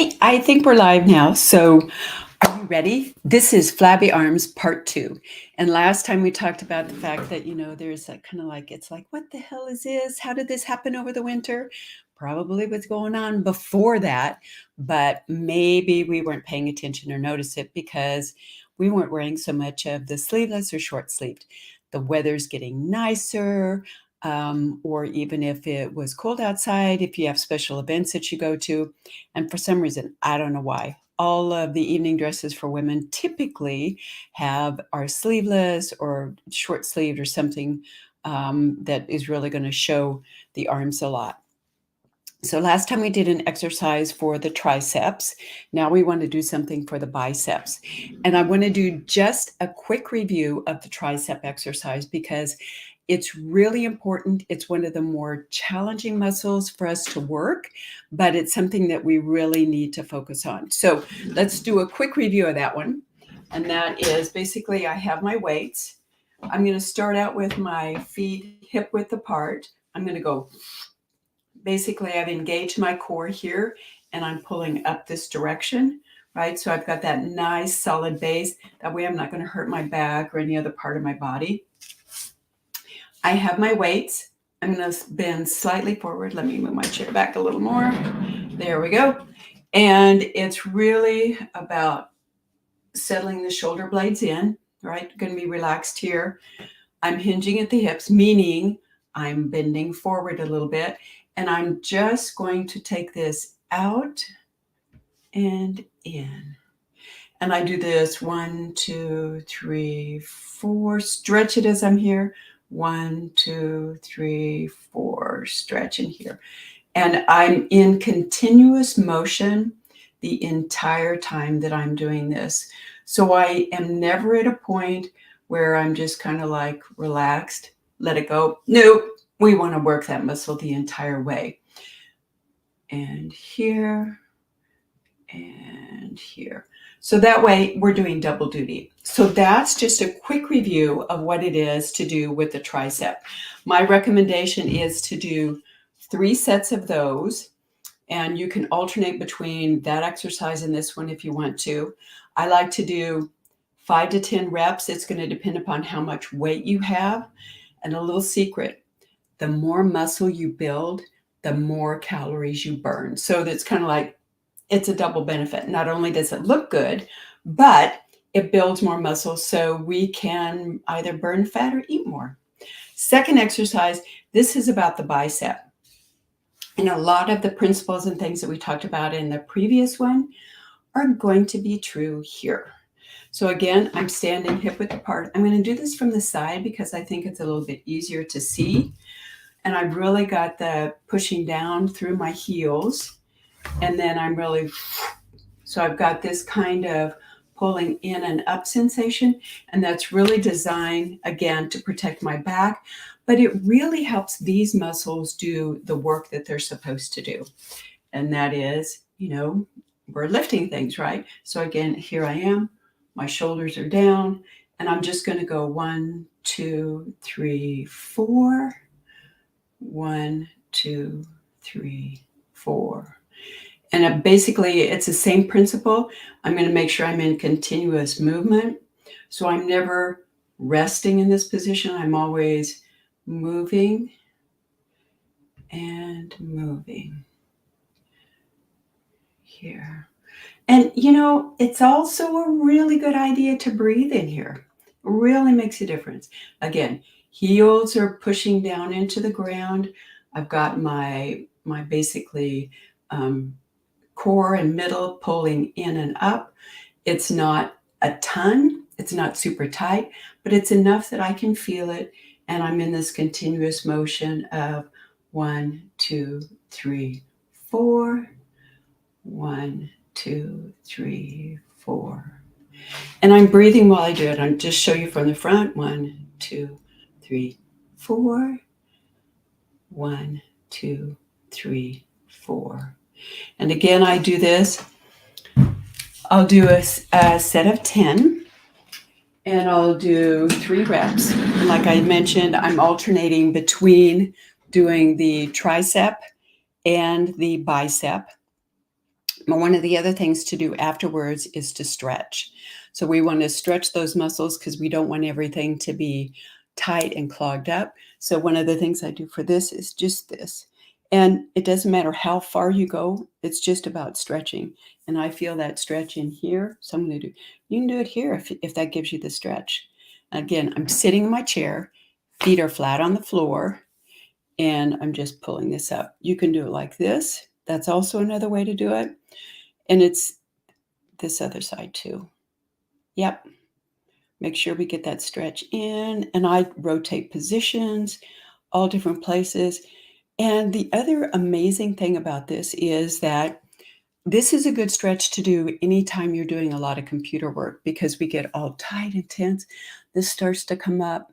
Hey, I think we're live now. So, are you ready? This is Flabby Arms Part 2. And last time we talked about the fact that, there's that kind of like, it's like, what the hell is this? How did this happen over the winter? Probably what's going on before that, but maybe we weren't paying attention or noticed it because we weren't wearing so much of the sleeveless or short sleeved. The weather's getting nicer. Or even if it was cold outside, if you have special events that you go to, and for some reason, I don't know why, all of the evening dresses for women typically are sleeveless or short sleeved or something that is really going to show the arms a lot. So last time we did an exercise for the triceps. Now we want to do something for the biceps. And I want to do just a quick review of the tricep exercise because it's really important. It's one of the more challenging muscles for us to work, but it's something that we really need to focus on. So let's do a quick review of that one. And that is basically I have my weights. I'm going to start out with my feet hip width apart. I'm going to go, basically I've engaged my core here and I'm pulling up this direction, right? So I've got that nice solid base. That way I'm not going to hurt my back or any other part of my body. I have my weights. I'm going to bend slightly forward. Let me move my chair back a little more. There we go. And it's really about settling the shoulder blades in, right? Going to be relaxed here. I'm hinging at the hips, meaning I'm bending forward a little bit. And I'm just going to take this out and in. And I do this 1, 2, 3, 4. Stretch it as I'm here. 1, 2, 3, 4. Stretch in here. And I'm in continuous motion the entire time that I'm doing this. So I am never at a point where I'm just kind of like relaxed, let it go. Nope, we want to work that muscle the entire way. And here, and here. So that way we're doing double duty. So that's just a quick review of what it is to do with the tricep. My recommendation is to do 3 sets of those, and you can alternate between that exercise and this one if you want to. I like to do 5 to 10 reps. It's going to depend upon how much weight you have. And a little secret, the more muscle you build, the more calories you burn. So that's kind of like, it's a double benefit. Not only does it look good, but it builds more muscle so we can either burn fat or eat more. Second exercise, this is about the bicep. And a lot of the principles and things that we talked about in the previous one are going to be true here. So again, I'm standing hip width apart. I'm going to do this from the side because I think it's a little bit easier to see. And I've really got the pushing down through my heels. And then I'm really, so I've got this kind of pulling in and up sensation. And that's really designed, again, to protect my back. But it really helps these muscles do the work that they're supposed to do. And that is, we're lifting things, right? So again, here I am. My shoulders are down. And I'm just going to go 1, 2, 3, 4. 1, 2, 3, 4. And basically, it's the same principle. I'm going to make sure I'm in continuous movement. So I'm never resting in this position. I'm always moving and moving here. And, it's also a really good idea to breathe in here. It really makes a difference. Again, heels are pushing down into the ground. I've got my basically core and middle pulling in and up. It's not a ton. It's not super tight, but it's enough that I can feel it. And I'm in this continuous motion of 1, 2, 3, 4. 1, 2, 3, 4. And I'm breathing while I do it. I'll just show you from the front. 1, 2, 3, 4. 1, 2, 3, 4. And again, I do this. I'll do a set of 10, and I'll do 3 reps. And like I mentioned, I'm alternating between doing the tricep and the bicep. But one of the other things to do afterwards is to stretch. So we want to stretch those muscles because we don't want everything to be tight and clogged up. So one of the things I do for this is just this. And it doesn't matter how far you go, it's just about stretching. And I feel that stretch in here. So I'm going to do, you can do it here if that gives you the stretch. Again, I'm sitting in my chair, feet are flat on the floor, and I'm just pulling this up. You can do it like this. That's also another way to do it. And it's this other side too. Yep. Make sure we get that stretch in. And I rotate positions, all different places. And the other amazing thing about this is that this is a good stretch to do anytime you're doing a lot of computer work because we get all tight and tense. This starts to come up.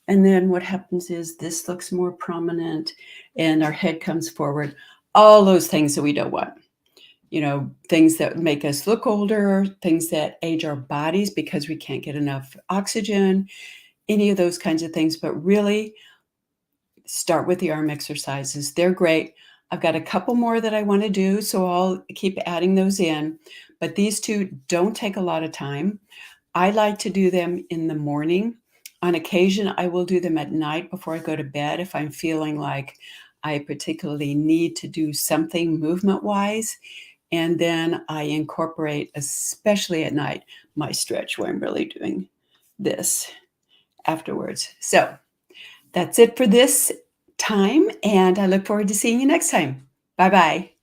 And then what happens is this looks more prominent and our head comes forward. All those things that we don't want. Things that make us look older, things that age our bodies because we can't get enough oxygen, any of those kinds of things. But really start with the arm exercises. They're great. I've got a couple more that I want to do, so I'll keep adding those in. But these two don't take a lot of time. I like to do them in the morning. On occasion, I will do them at night before I go to bed if I'm feeling like I particularly need to do something movement-wise. And then I incorporate, especially at night, my stretch where I'm really doing this afterwards. So that's it for this time, and I look forward to seeing you next time. Bye-bye.